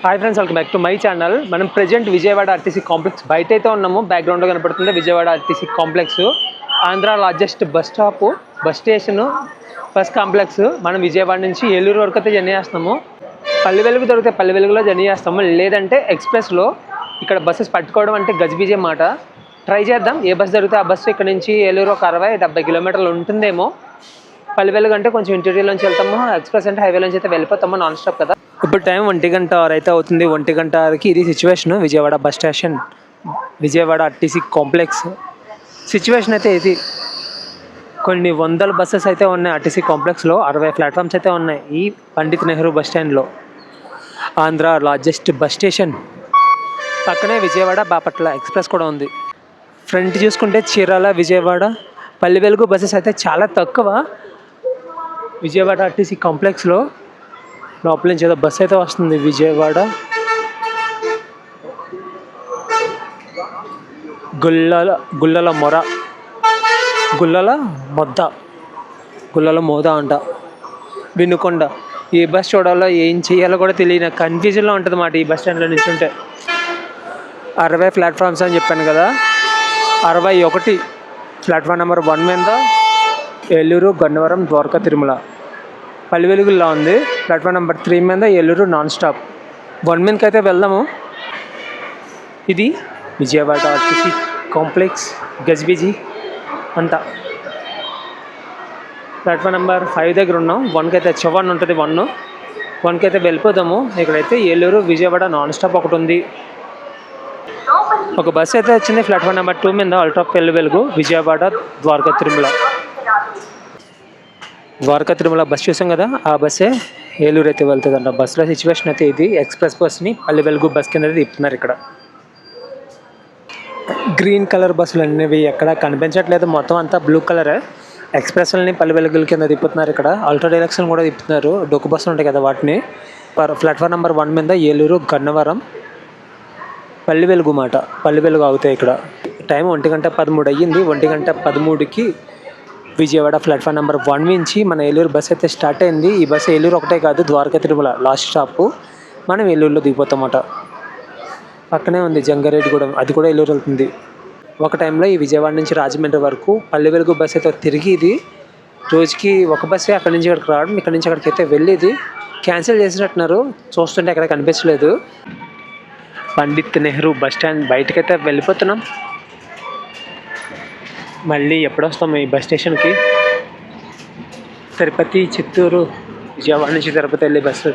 Hi friends, welcome back to my channel. మనం present Vijayawada RTC complex బయట అయితే ఉన్నాము. బ్యాక్గ్రౌండ్లో కనపడుతుంది Vijayawada RTC complex. Andhra largest bus stop, bus station, bus complex. మనం విజయవాడ నుంచి ఏలూరు వరకు అయితే జర్నీ చేస్తున్నాము. పల్లె వెలుగు దొరికితే పల్లె వెలుగులో జర్నీ చేస్తాము, లేదంటే ఎక్స్ప్రెస్లో. ఇక్కడ బస్సెస్ పట్టుకోవడం అంటే గజిబిజే మాట. ట్రై చేద్దాం, ఏ బస్సు దొరికితే ఆ బస్సు ఇక్కడ నుంచి ఏలూరు ఒక 60-70 కిలోమీటర్లు ఉంటుందేమో. పల్లె వెలుగు అంటే కొంచెం ఇంటీరియర్ నుంచి వెళ్తాము, ఎక్స్ప్రెస్ అంటే హైవే నుంచి అయితే వెళ్ళిపోతాము, నాన్ స్టాప్ కదా. ఇప్పుడు టైం 1:06 అయితే అవుతుంది. 1:06కి ఇది situation Vijayawada bus station, Vijayawada RTC complex situation అయితే ఇది. కొన్ని వందల బస్సెస్ అయితే ఉన్నాయి ఆర్టీసీ కాంప్లెక్స్లో. 60 ప్లాట్ఫామ్స్ అయితే ఉన్నాయి ఈ పండిత్ నెహ్రూ బస్ స్టాండ్లో. ఆంధ్ర లార్జెస్ట్ బస్ స్టేషన్ పక్కనే విజయవాడ బాపట్ల ఎక్స్ప్రెస్ కూడా ఉంది. ఫ్రంట్ చూసుకుంటే చీరాల, విజయవాడ, పల్లె వెలుగు బస్సెస్ అయితే చాలా తక్కువ విజయవాడ ఆర్టీసీ కాంప్లెక్స్లో. లోపల నుంచి ఏదో బస్సు అయితే వస్తుంది విజయవాడ. గుల్లల మోద అంట, వినుకొండ. ఏ బస్ చూడాలో ఏం చేయాలో కూడా తెలియని కన్ఫ్యూజన్లో ఉంటుంది మాట ఈ బస్ స్టాండ్లో నుంచి ఉంటే. 60 ప్లాట్ఫామ్స్ అని చెప్పాను కదా. 61 ప్లాట్ఫామ్ నెంబర్ 1 మీద ఏలూరు, గన్నవరం, ద్వారకా, తిరుమల. పల్లె వెలుగుల్లో ఉంది. ప్లాట్ఫామ్ నెంబర్ 3 మీద ఏలూరు నాన్ స్టాప్. 1 మీదకి అయితే వెళ్దాము. ఇది విజయవాడ ఆర్టీసీ కాంప్లెక్స్ గజిబిజి అంతా. ప్లాట్ఫామ్ నెంబర్ 5 దగ్గర ఉన్నాం. 1కి అయితే చవన్ ఉంటుంది. 1కి అయితే వెళ్ళిపోదాము. ఇక్కడైతే ఏలూరు, విజయవాడ నాన్ స్టాప్ ఒకటి ఉంది. ఒక బస్సు అయితే వచ్చింది ప్లాట్ఫామ్ నెంబర్ 2 మీద అల్ట్రా పల్లె వెలుగు, విజయవాడ, ద్వారకా, తిరుమల. ద్వారకా తిరుమల బస్ చూసాం కదా, ఆ బస్సే ఏలూరు అయితే వెళ్తుందంట. బస్సులో సిచ్యువేషన్ అయితే ఇది. ఎక్స్ప్రెస్ బస్ని పల్లె వెలుగు బస్ కింద తిప్పుతున్నారు. ఇక్కడ గ్రీన్ కలర్ బస్సులు అనేవి ఎక్కడ కనిపించట్లేదు, మొత్తం అంతా బ్లూ కలర్. ఎక్స్ప్రెస్లని పల్లె వెలుగుల కింద తిప్పుతున్నారు. ఇక్కడ అల్ట్రా డైరెక్షన్ కూడా తిప్పుతున్నారు. డొక్కు బస్సులు ఉంటాయి కదా వాటిని. ప్లాట్ఫామ్ నెంబర్ 1 మీద ఏలూరు, గన్నవరం, పల్లె వెలుగు మాట. పల్లె వెలుగు అవుతాయి ఇక్కడ. టైం 1:13 అయ్యింది. 1:13కి విజయవాడ ప్లాట్ఫామ్ నెంబర్ 1 నుంచి మన ఏలూరు బస్ అయితే స్టార్ట్ అయింది. ఈ బస్సు ఏలూరు ఒకటే కాదు, ద్వారకా, తిరుమల లాస్ట్ స్టాప్. మనం ఏలూరులో దిగిపోతామట. పక్కనే ఉంది జంగారెడ్డిగూడెం, అది కూడా ఏలూరు వెళ్తుంది. ఒక టైంలో ఈ విజయవాడ నుంచి రాజమండ్రి వరకు పల్లె వెలుగు బస్ అయితే తిరిగిది. రోజుకి ఒక బస్సే అక్కడి నుంచి ఇక్కడికి రావడం, ఇక్కడి నుంచి అక్కడికి అయితే వెళ్ళేది. క్యాన్సిల్ చేసినట్టున్నారు, చూస్తుంటే ఎక్కడ కనిపించలేదు. పండిత్ నెహ్రూ బస్ స్టాండ్ బయటకైతే వెళ్ళిపోతున్నాం. మళ్ళీ ఎప్పుడు వస్తాము ఈ బస్ స్టేషన్కి? తిరుపతి, చిత్తూరు, విజయవాడ నుంచి తిరుపతి వెళ్ళే బస్సు.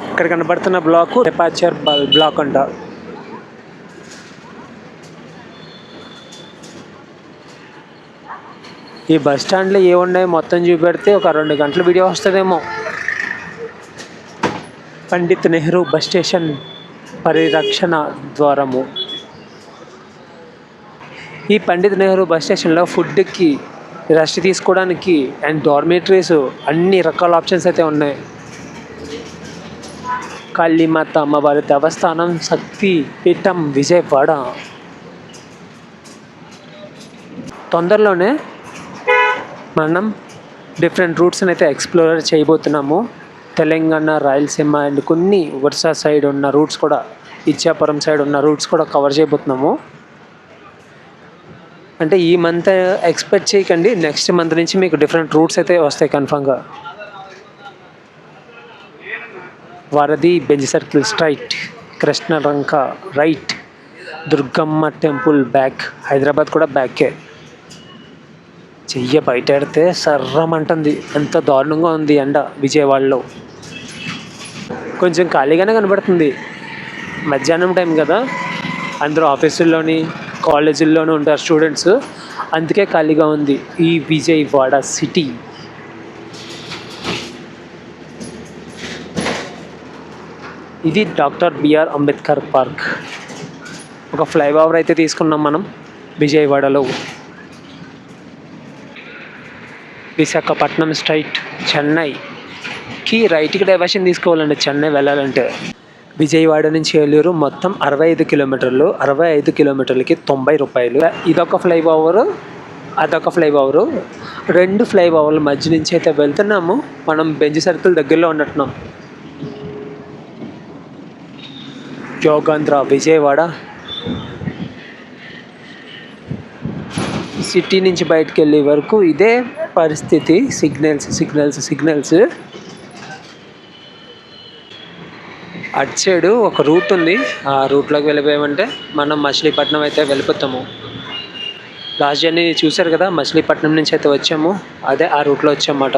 ఇక్కడ కనబడుతున్న బ్లాకు డిపార్చర్ బ్లాక్ అంట. ఈ బస్ స్టాండ్లో ఏమున్నాయి మొత్తం చూపెడితే ఒక 2 గంటల వీడియో వస్తుందేమో. పండిత్ నెహ్రూ బస్ స్టేషన్ పరిరక్షణ ద్వారము. ఈ పండిత్ నెహ్రూ బస్ స్టేషన్లో ఫుడ్కి, రెస్ట్ తీసుకోవడానికి అండ్ డార్మేటరీస్ అన్ని రకాల ఆప్షన్స్ అయితే ఉన్నాయి. కాళీమాత అమ్మవారి దేవస్థానం, శక్తి పీఠం, విజయవాడ. తొందరలోనే మనం డిఫరెంట్ రూట్స్ని అయితే ఎక్స్ప్లోర్ చేయబోతున్నాము. తెలంగాణ, రాయలసీమ అండ్ కొన్ని ఒరిస్సా సైడ్ ఉన్న రూట్స్ కూడా, ఇచ్చాపురం సైడ్ ఉన్న రూట్స్ కూడా కవర్ చేయబోతున్నాము. అంటే ఈ మంత్ ఎక్స్పెక్ట్ చేయకండి, నెక్స్ట్ మంత్ నుంచి మీకు డిఫరెంట్ రూట్స్ అయితే వస్తాయి కన్ఫామ్గా. వారధి Benz circle straight, Krishnalanka right, Durgamma temple back. Hyderabad కూడా బ్యాకే. చెయ్య బయట పెడితే సర్రమంటుంది, ఎంత దారుణంగా ఉంది ఎండ విజయవాడలో. కొంచెం ఖాళీగానే కనబడుతుంది, మధ్యాహ్నం టైం కదా. అందరూ ఆఫీసుల్లోని, కాలేజీల్లోనూ ఉంటారు స్టూడెంట్స్, అందుకే ఖాళీగా ఉంది ఈ విజయవాడ సిటీ. ఇది డాక్టర్ బిఆర్ అంబేద్కర్ పార్క్. ఒక ఫ్లైఓవర్ అయితే తీసుకున్నాం మనం విజయవాడలో. విశాఖపట్నం స్ట్రైట్ చెన్నైకి రైట్కి డైవర్షన్ తీసుకోవాలండి చెన్నై వెళ్ళాలంటే. విజయవాడ నుంచి ఏలూరు మొత్తం 65 కిలోమీటర్లు. 65 కిలోమీటర్లకి 90 రూపాయలు. ఇదొక ఫ్లైఓవర్ అదొక ఫ్లైఓవరు. 2 ఫ్లైఓవర్ల మధ్య నుంచి అయితే వెళ్తున్నాము. మనం బెంజ్ సర్కిల్ దగ్గరలో ఉన్నట్టున్నాం. యోగాంధ్ర విజయవాడ సిటీ నుంచి బయటకు వెళ్ళే వరకు ఇదే పరిస్థితి. సిగ్నల్స్. అటు సైడు ఒక రూట్ ఉంది. ఆ రూట్లోకి వెళ్ళిపోయామంటే మనం మచిలీపట్నం అయితే వెళ్ళిపోతాము. లాస్ట్ జర్నీ చూశారు కదా, మచిలీపట్నం నుంచి అయితే వచ్చాము. అదే ఆ రూట్లో వచ్చామన్నమాట.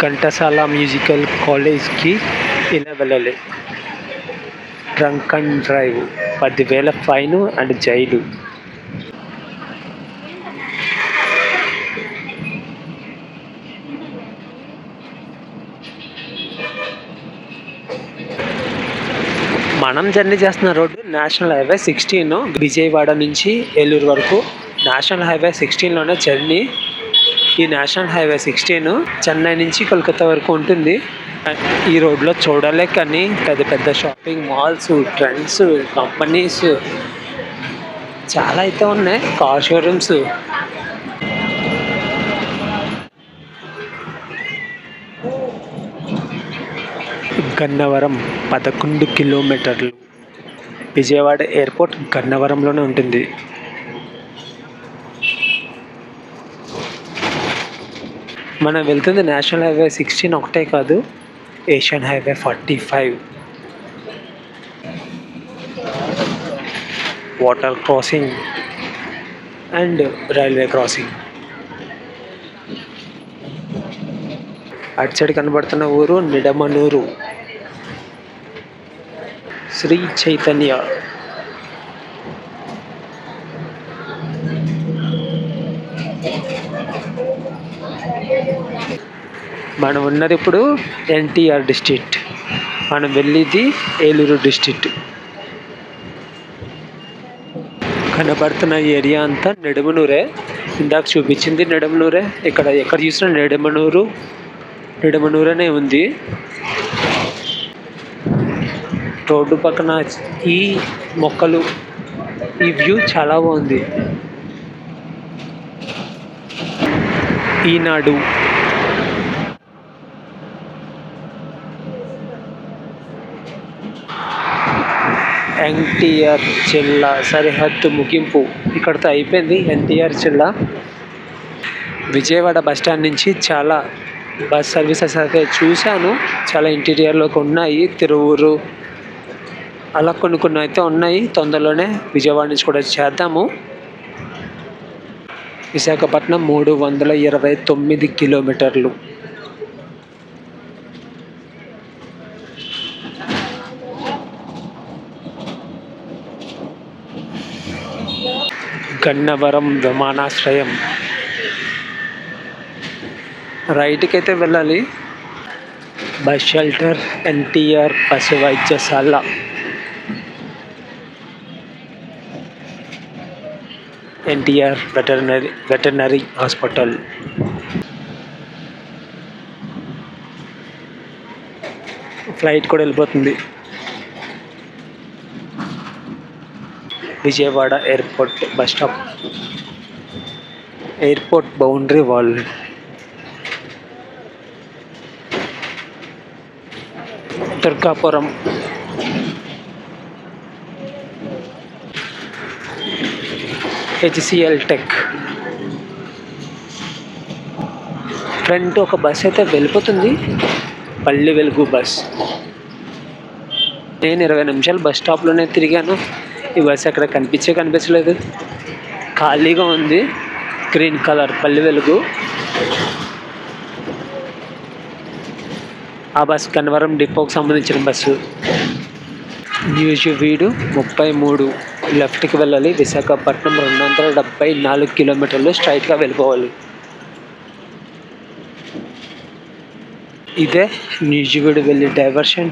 ఘంటసాల మ్యూజికల్ కాలేజ్కి ఇలా వెళ్ళాలి. Drunk and drive, 10,000 fine and jail. మనం జర్నీ చేస్తున్న రోడ్డు నేషనల్ హైవే 16, విజయవాడ నుంచి ఏలూరు వరకు నేషనల్ హైవే 16లోనే జర్నీ. ఈ నేషనల్ హైవే 16 చెన్నై నుంచి కోల్కతా వరకు ఉంటుంది. ఈ రోడ్లో చూడాలే కానీ పెద్ద పెద్ద షాపింగ్ మాల్స్, ట్రెండ్స్, కంపెనీస్ చాలా అయితే ఉన్నాయి. Car showrooms. గన్నవరం 11 కిలోమీటర్లు. విజయవాడ ఎయిర్పోర్ట్ గన్నవరంలోనే ఉంటుంది. మనం వెళ్తుంది నేషనల్ హైవే 16 ఒకటే కాదు, Asian highway 45, water crossing and railway crossing. అటు సైడ్ కనబడుతున్న ఊరు నిడమనూరు. శ్రీ చైతన్య. మనం ఉన్నది ఇప్పుడు ఎన్టీఆర్ డిస్ట్రిక్ట్. మనం వెళ్ళేది ఏలూరు డిస్ట్రిక్ట్. కనబడుతున్న ఏరియా అంతా నిడమనూరే. ఇందాక చూపించింది నిడమనూరే. ఎక్కడ చూసినా నిడమనూరనే ఉంది. రోడ్డు పక్కన ఈ మొక్కలు, ఈ వ్యూ చాలా బాగుంది. ఈనాడు, ఎన్టీఆర్ జిల్లా సరిహద్దు ముగింపు. ఇక్కడితో అయిపోయింది ఎన్టీఆర్ జిల్లా. విజయవాడ బస్టాండ్ నుంచి చాలా బస్ సర్వీసెస్ అయితే చూశాను. చాలా ఇంటీరియర్లోకి ఉన్నాయి. తిరువూరు అలా కొన్ని అయితే ఉన్నాయి. తొందరలోనే విజయవాడ నుంచి కూడా చేద్దాము. విశాఖపట్నం 329 కిలోమీటర్లు. గన్నవరం విమానాశ్రయం. రైట్కి అయితే వెళ్ళాలి. బస్ షెల్టర్ ఎన్టీఆర్ పశు వైద్యశాల. NTR veterinary hospital. ఫ్లైట్ కూడా వెళ్ళిపోతుంది. Vijayawada airport bus stop. Airport boundary wall. Durgapuram. HCl tech. Front ఒక బస్ అయితే వెళ్ళిపోతుంది, పల్లె వెలుగు బస్. నేను 20 నిమిషాలు బస్ స్టాప్లోనే తిరిగాను. ఈ బస్ ఎక్కడ కనిపించలేదు. ఖాళీగా ఉంది. Green colour Palle Velugu. ఆ బస్ గన్నవరం డిపోకి సంబంధించిన బస్సు. న్యూజివీడు 33 లెఫ్ట్కి వెళ్ళాలి. విశాఖపట్నం 274 కిలోమీటర్లు స్ట్రైట్గా వెళ్ళిపోవాలి. ఇదే న్యూజివీడు వెళ్ళే డైవర్షన్.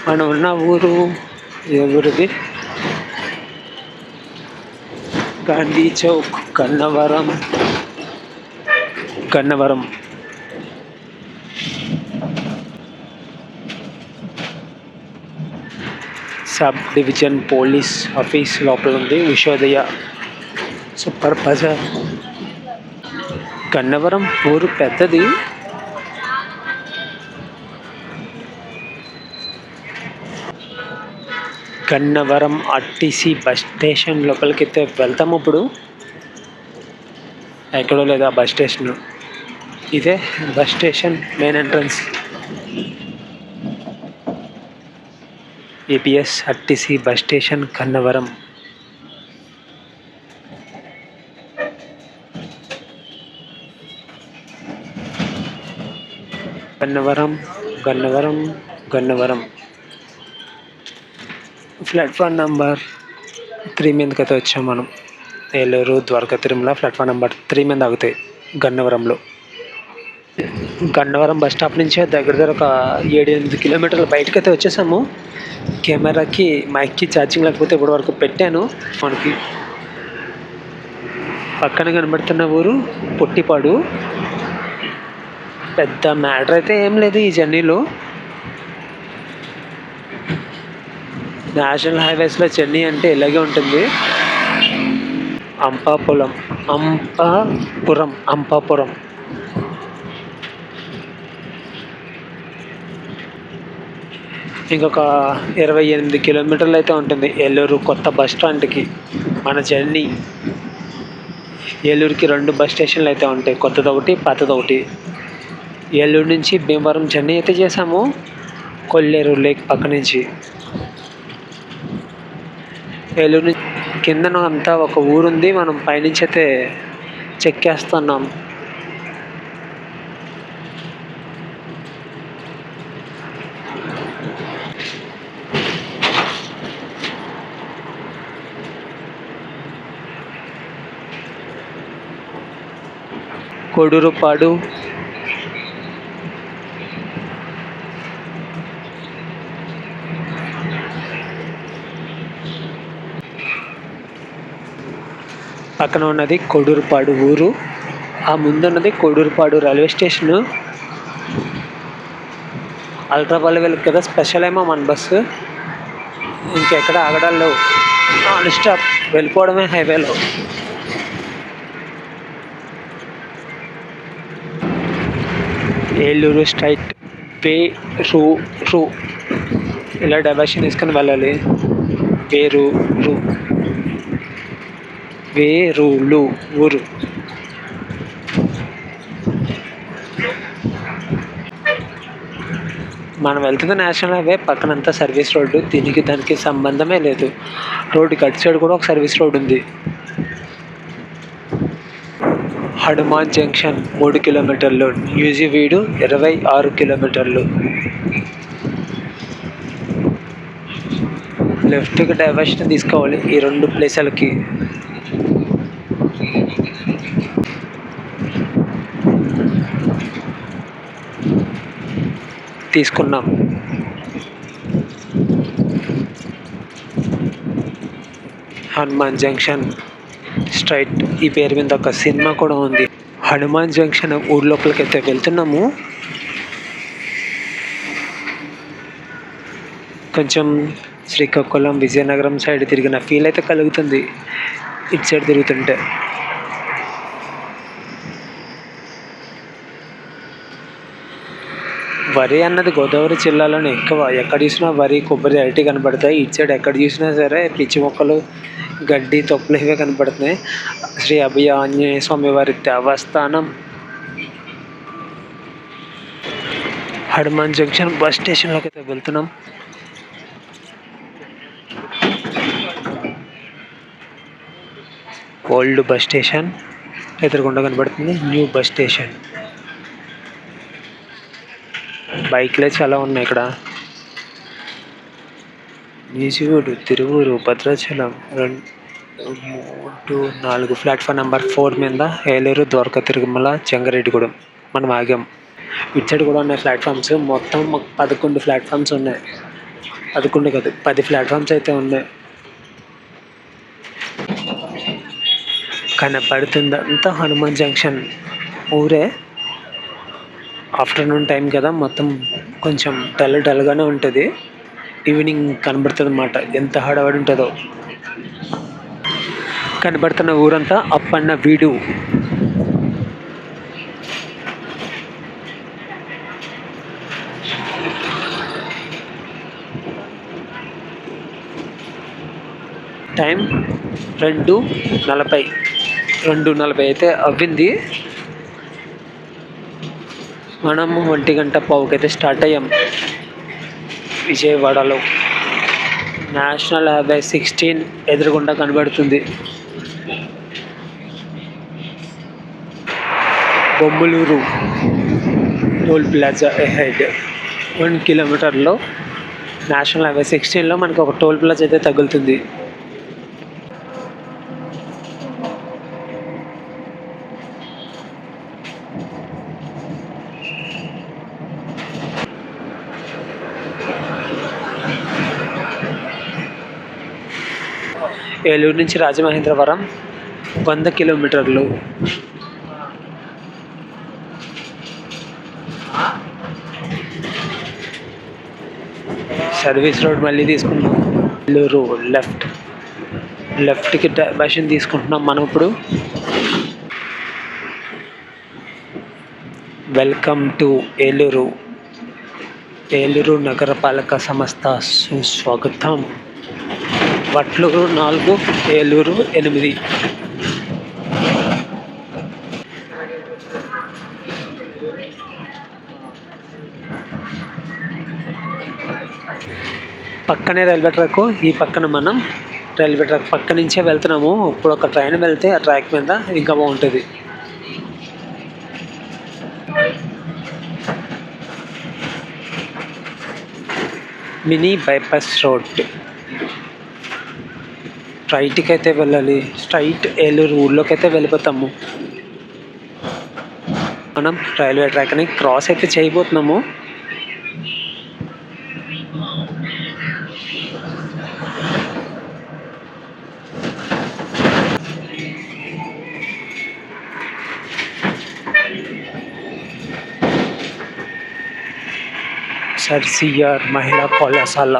మనం ఉన్న ఊరు ఎవరిది? Gandhi Chowk. Gannavaram. Sub division police office లోపల ఉంది. విశ్వోదయ సూపర్ బజార్. గన్నవరం ఊరు పెద్దది. గన్నవరం ఆర్టీసీ బస్ స్టేషన్ లోపలికి అయితే వెళ్తాము. ఇప్పుడు ఎక్కడో లేదా బస్ స్టేషన్, ఇదే bus station main entrance. APS RTC bus station Gannavaram. Gannavaram Gannavaram Gannavaram. Platform number 3 మీదకైతే వచ్చాం మనం. ఏలూరు, ద్వారకా, తిరుమల ప్లాట్ఫామ్ నెంబర్ 3 మీద ఆగుతాయి గన్నవరంలో. గన్నవరం బస్ స్టాప్ నుంచి దగ్గర ఒక 7-8 కిలోమీటర్ల బయటకైతే వచ్చేసాము. కెమెరాకి మైక్కి ఛార్జింగ్ లేకపోతే ఇప్పటి వరకు పెట్టాను. మనకి పక్కన కనబడుతున్న ఊరు పొట్టిపాడు. పెద్ద మ్యాటర్ అయితే ఏం లేదు ఈ జర్నీలో. నేషనల్ హైవేస్లో జర్నీ అంటే ఇలాగే ఉంటుంది. అంపాపురం ఇంకొక 28 కిలోమీటర్లు అయితే ఉంటుంది ఏలూరు కొత్త బస్ స్టాండ్కి మన జర్నీ. ఏలూరుకి 2 బస్ స్టేషన్లు అయితే ఉంటాయి, కొత్తది ఒకటి, పాతది ఒకటి. ఏలూరు నుంచి భీమవరం జర్నీ అయితే చేసాము, కొల్లేరు లేక్ పక్క నుంచి. ఏలూరు నుంచి కిందన అంతా ఒక ఊరుంది, మనం పైనుంచి అయితే చెక్కేస్తున్నాం. కొడూరుపాడు, పక్కన ఉన్నది కొడూరుపాడు ఊరు, ఆ ముందున్నది కొడూరుపాడు రైల్వే స్టేషను. అల్ట్రావాల్ వెళ్ళి కదా స్పెషల్ ఏమో మన బస్సు, ఇంకెక్కడ ఆగడాల్లో నాన్ స్టాప్ వెళ్ళిపోవడమే హైవేలో. ఏలూరు స్ట్రైట్ వేరూరు, ఇలా డైవర్షన్ తీసుకొని వెళ్ళాలి. వేరూలు ఊరు. మనం వెళ్తున్న నేషనల్ హైవే పక్కనంతా సర్వీస్ రోడ్డు, దీనికి దానికి సంబంధమే లేదు. రోడ్డుకి అటు సైడ్ కూడా ఒక సర్వీస్ రోడ్ ఉంది. హనుమాన్ జంక్షన్ 3 కిలోమీటర్లు, న్యూజివీడు 26 కిలోమీటర్లు. లెఫ్ట్కి డైవర్షన్ తీసుకోవాలి ఈ 2 ప్లేసులకి. తీసుకున్నాం. హనుమాన్ జంక్షన్ స్ట్రైట్, ఈ పేరు మీద ఒక సినిమా కూడా ఉంది. హనుమాన్ జంక్షన్ ఊరి లోపలికి అయితే వెళ్తున్నాము. కొంచెం శ్రీకాకుళం, విజయనగరం సైడ్ తిరిగిన ఫీల్ అయితే కలుగుతుంది ఇటు సైడ్ తిరుగుతుంటే. వరి అన్నది గోదావరి జిల్లాలోనే ఎక్కువ. ఎక్కడ చూసినా వరి, కొబ్బరి, అరటి కనబడతాయి. ఇటు సైడ్ ఎక్కడ చూసినా సరే పిచ్చి మొక్కలు, గడ్డి, తొప్పులు ఇవే కనపడుతున్నాయి. శ్రీ అభయ ఆంజనేయ స్వామి వారి దేవస్థానం. హనుమాన్ జంక్షన్ బస్ స్టేషన్లోకి అయితే వెళ్తున్నాం. ఓల్డ్ బస్ స్టేషన్ ఎదురుగుండా కనబడుతుంది, న్యూ బస్ స్టేషన్. బైక్లే చాలా ఉన్నాయి ఇక్కడ. న్యూజివీడు, తిరువూరు, భద్రాచలం 2, 3, 4 ప్లాట్ఫామ్ నెంబర్ 4 మీద ఏలూరు, ద్వారకా, తిరుమల, చెంగారెడ్డిగూడెం మనం ఆగాం. ఇటు సైడ్ కూడా ఉన్నాయి ప్లాట్ఫామ్స్. మొత్తం 11 ప్లాట్ఫామ్స్ ఉన్నాయి. 11 కాదు, 10 ప్లాట్ఫామ్స్ అయితే ఉన్నాయి. కనపడుతుంది అంతా హనుమాన్ జంక్షన్ ఊరే. ఆఫ్టర్నూన్ టైం కదా, మొత్తం కొంచెం డల్గానే ఉంటుంది. ఈవినింగ్ కనబడుతుంది అన్నమాట. ఎంత హడావిడి ఉంటుందో. కనబడుతున్న ఊరంతా అప్పన్న వీడు. టైం 2:40. 2:40 అయితే అవ్వింది. మనము 1:15 అయితే స్టార్ట్ అయ్యాం విజయవాడలో. నేషనల్ హైవే 16 ఎదురుగుండా కనబడుతుంది. బొమ్మలూరు టోల్ ప్లాజా అహెడ్ 1 కిలోమీటర్లో నేషనల్ హైవే 16లో మనకి ఒక టోల్ ప్లాజా అయితే తగులుతుంది. ఏలూరు నుంచి రాజమహేంద్రవరం 100 కిలోమీటర్లు. సర్వీస్ రోడ్ మళ్ళీ తీసుకున్నాం. ఏలూరు లెఫ్ట్కి డైవర్షన్ తీసుకుంటున్నాం మనం ఇప్పుడు. వెల్కమ్ టు ఏలూరు నగరపాలక సంస్థ సుస్వాగతం. వట్లూరు 4, ఏలూరు 8. పక్కనే రైల్వే ట్రాక్. ఈ పక్కన మనం రైల్వే ట్రాక్ పక్క నుంచే వెళ్తున్నాము. ఇప్పుడు ఒక ట్రైన్ వెళ్తే ఆ ట్రాక్ మీద ఇంకా బాగుంటుంది. Mini bypass road. రైట్కి అయితే వెళ్ళాలి. స్ట్రైట్ ఏలూరు ఊళ్ళోకి అయితే వెళ్ళిపోతాము. మనం రైల్వే ట్రాక్ని క్రాస్ అయితే చేయబోతున్నాము. సర్ సిఆర్ మహిళా కళాశాల.